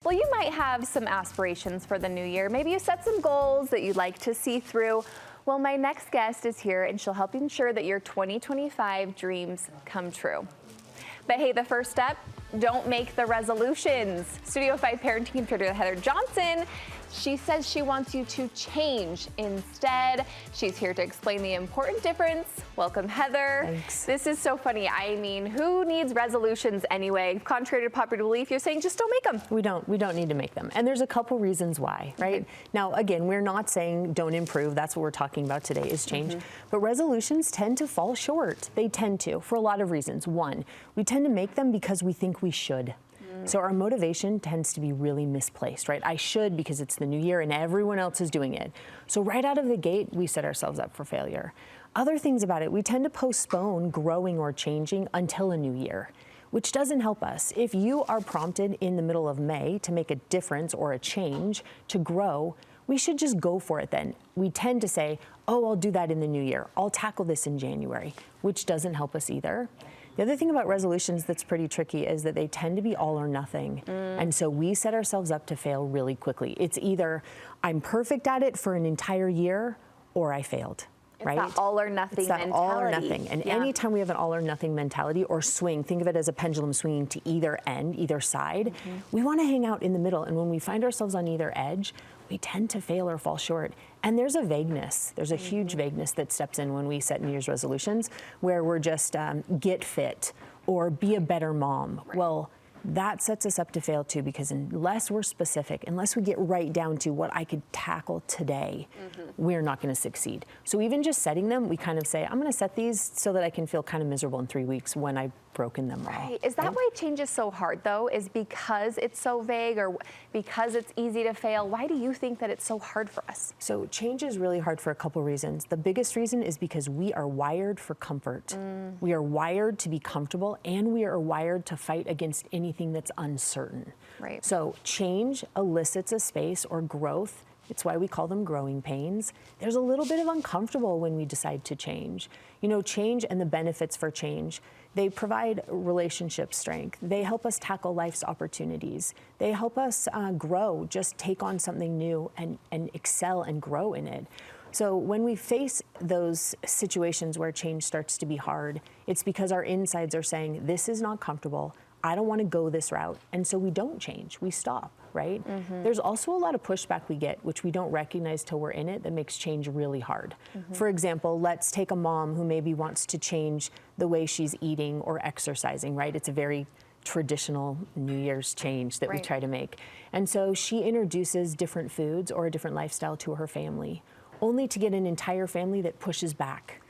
Well, you might have some aspirations for the new year. Maybe you set some goals that you'd like to see through. Well, my next guest is here and she'll help ensure that your 2025 dreams come true. But hey, the first step, don't make the resolutions. Studio 5 parenting contributor Heather Johnson, she says she wants you to change instead. She's here to explain the important difference. Welcome, Heather. Thanks. This is so funny. I mean, who needs resolutions anyway? Contrary to popular belief, you're saying just don't make them. We don't need to make them. And there's a couple reasons why, right? Now, again, we're not saying don't improve. That's what we're talking about today is change. But resolutions tend to fall short. They tend to, for a lot of reasons. One, we tend to make them because we think we should. So our motivation tends to be really misplaced, right? I should because it's the new year and everyone else is doing it. So right out of the gate, we set ourselves up for failure. Other things about it, we tend to postpone growing or changing until a new year, which doesn't help us. If you are prompted in the middle of May to make a difference or a change, to grow, we should just go for it then. We tend to say, oh, I'll do that in the new year. I'll tackle this in January, which doesn't help us either. The other thing about resolutions that's pretty tricky is that they tend to be all or nothing. And so we set ourselves up to fail really quickly. It's either I'm perfect at it for an entire year or I failed. Right? It's that all or nothing it's that mentality. all or nothing. And anytime we have an all or nothing mentality or swing, think of it as a pendulum swinging to either end, either side, we want to hang out in the middle. And when we find ourselves on either edge, we tend to fail or fall short. And there's a vagueness. There's a huge vagueness that steps in when we set New Year's resolutions, where we're just get fit or be a better mom. Well, that sets us up to fail too, because unless we're specific, unless we get right down to what I could tackle today, we're not going to succeed. So even just setting them, we kind of say, I'm going to set these so that I can feel kind of miserable in 3 weeks when I've broken them all. Right. Is that why change is so hard, though? Is because it's so vague or because it's easy to fail? Why do you think that it's so hard for us? So change is really hard for a couple reasons. The biggest reason is because we are wired for comfort. We are wired to be comfortable, and we are wired to fight against anything that's uncertain. Right. So change elicits a space or growth. It's why we call them growing pains. There's a little bit of uncomfortable when we decide to change. You know, change and the benefits for change, they provide relationship strength. They help us tackle life's opportunities. They help us grow, just take on something new and excel and grow in it. So when we face those situations where change starts to be hard, it's because our insides are saying, this is not comfortable. I don't want to go this route. And so we don't change, we stop, right? There's also a lot of pushback we get, which we don't recognize till we're in it, that makes change really hard. For example, let's take a mom who maybe wants to change the way she's eating or exercising, right? It's a very traditional New Year's change that we try to make. And so she introduces different foods or a different lifestyle to her family, only to get an entire family that pushes back.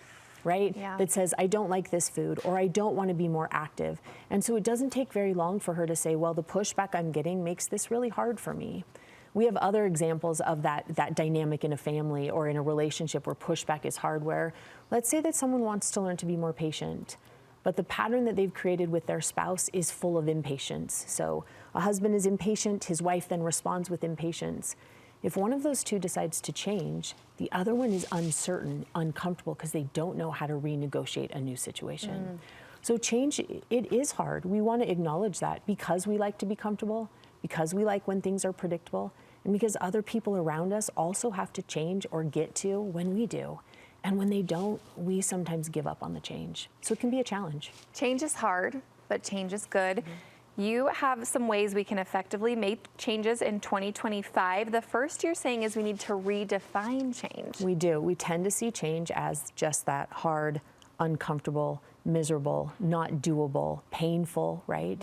Right? That says, I don't like this food, or I don't want to be more active. And so it doesn't take very long for her to say, well, the pushback I'm getting makes this really hard for me. We have other examples of that dynamic in a family or in a relationship where pushback is hard, where let's say that someone wants to learn to be more patient, but the pattern that they've created with their spouse is full of impatience. So a husband is impatient, his wife then responds with impatience. If one of those two decides to change, the other one is uncertain, uncomfortable, because they don't know how to renegotiate a new situation. So change, it is hard. We want to acknowledge that because we like to be comfortable, because we like when things are predictable, and because other people around us also have to change or get to when we do. And when they don't, we sometimes give up on the change. So it can be a challenge. Change is hard, but change is good. You have some ways we can effectively make changes in 2025. The first you're saying is we need to redefine change. We do. We tend to see change as just that hard, uncomfortable, miserable, not doable, painful, right?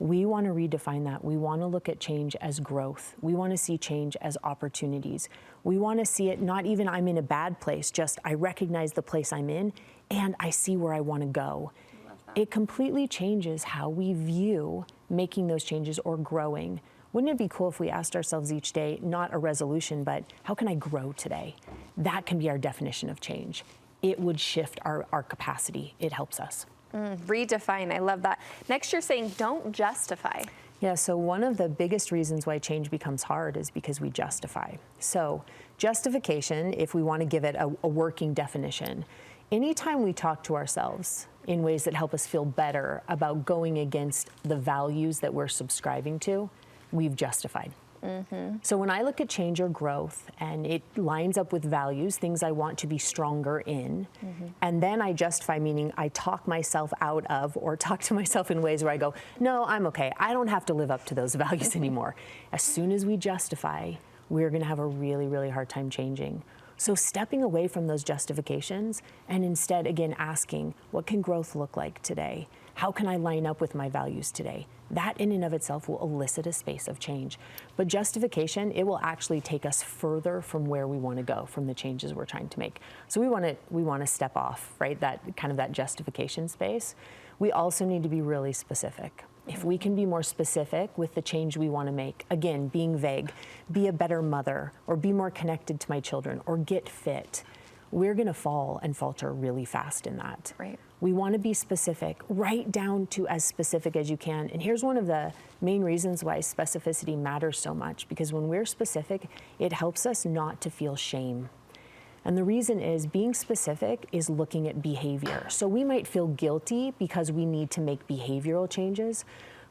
We want to redefine that. We want to look at change as growth. We want to see change as opportunities. We want to see it not even I'm in a bad place, just I recognize the place I'm in and I see where I want to go. It completely changes how we view making those changes or growing. Wouldn't it be cool if we asked ourselves each day, not a resolution, but how can I grow today? That can be our definition of change. It would shift our capacity. It helps us. Redefine, I love that. Next, you're saying don't justify. Yeah, so one of the biggest reasons why change becomes hard is because we justify. So justification, if we want to give it a working definition, anytime we talk to ourselves in ways that help us feel better about going against the values that we're subscribing to, we've justified. So when I look at change or growth and it lines up with values, things I want to be stronger in, and then I justify, meaning I talk myself out of or talk to myself in ways where I go, no, I'm okay. I don't have to live up to those values anymore. As soon as we justify, we're going to have a really, really hard time changing. So stepping away from those justifications and instead, again, asking, what can growth look like today? How can I line up with my values today? That in and of itself will elicit a space of change. But justification, it will actually take us further from where we want to go, from the changes we're trying to make. So we want to step off, right? That kind of that justification space. We also need to be really specific. If we can be more specific with the change we want to make, again, being vague, be a better mother, or be more connected to my children, or get fit, we're going to fall and falter really fast in that. Right. We want to be specific, right down to as specific as you can. And here's one of the main reasons why specificity matters so much, because when we're specific, it helps us not to feel shame. And the reason is being specific is looking at behavior. So we might feel guilty because we need to make behavioral changes,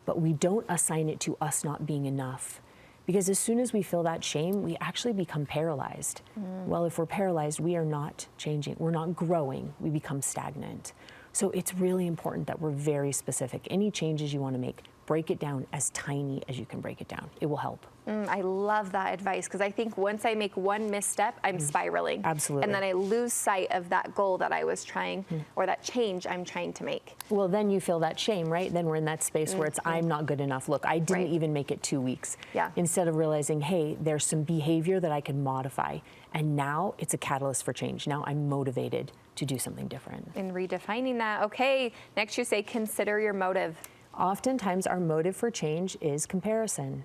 but we don't assign it to us not being enough. Because as soon as we feel that shame, we actually become paralyzed. Well, if we're paralyzed, we are not changing. We're not growing. We become stagnant. So it's really important that we're very specific. Any changes you want to make, break it down as tiny as you can break it down. It will help. I love that advice, because I think once I make one misstep, I'm spiraling. Absolutely. And then I lose sight of that goal that I was trying, or that change I'm trying to make. Well, then you feel that shame, right? Then we're in that space where it's, I'm not good enough. Look, I didn't even make it 2 weeks. Yeah. Instead of realizing, hey, there's some behavior that I can modify. And now it's a catalyst for change. Now I'm motivated to do something different. And redefining that. Okay, next you say consider your motive. Oftentimes our motive for change is comparison.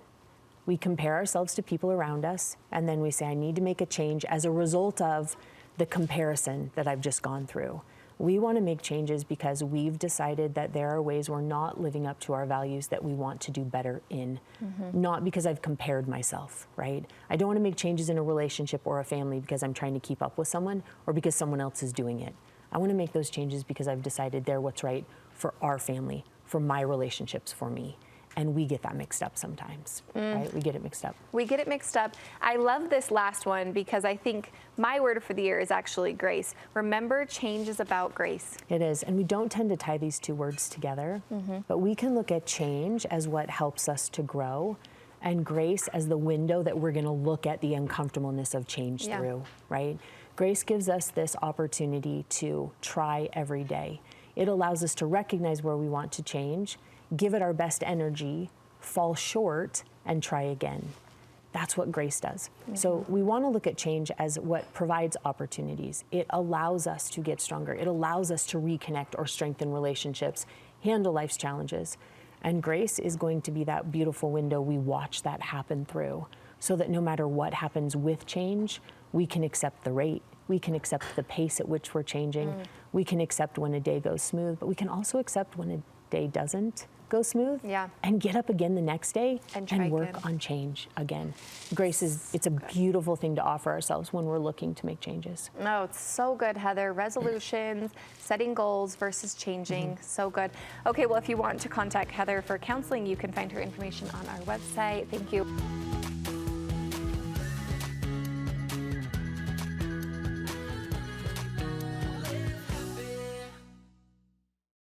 We compare ourselves to people around us, and then we say, I need to make a change as a result of the comparison that I've just gone through. We want to make changes because we've decided that there are ways we're not living up to our values that we want to do better in, not because I've compared myself, right? I don't want to make changes in a relationship or a family because I'm trying to keep up with someone or because someone else is doing it. I want to make those changes because I've decided they're what's right for our family, for my relationships, for me. And we get that mixed up sometimes, right? We get it mixed up. We get it mixed up. I love this last one because I think my word for the year is actually grace. Remember, change is about grace. It is, and we don't tend to tie these two words together, but we can look at change as what helps us to grow, and grace as the window that we're gonna look at the uncomfortableness of change through, right? Grace gives us this opportunity to try every day. It allows us to recognize where we want to change, give it our best energy, fall short, and try again. That's what grace does. So we want to look at change as what provides opportunities. It allows us to get stronger. It allows us to reconnect or strengthen relationships, handle life's challenges. And grace is going to be that beautiful window we watch that happen through, so that no matter what happens with change, we can accept the rate, we can accept the pace at which we're changing, we can accept when a day goes smooth, but we can also accept when a day doesn't go smooth, and get up again the next day and work on change again. Grace it's a beautiful thing to offer ourselves when we're looking to make changes. Oh, it's so good, Heather. Resolutions, setting goals versus changing, so good. Okay, well, if you want to contact Heather for counseling, you can find her information on our website. Thank you.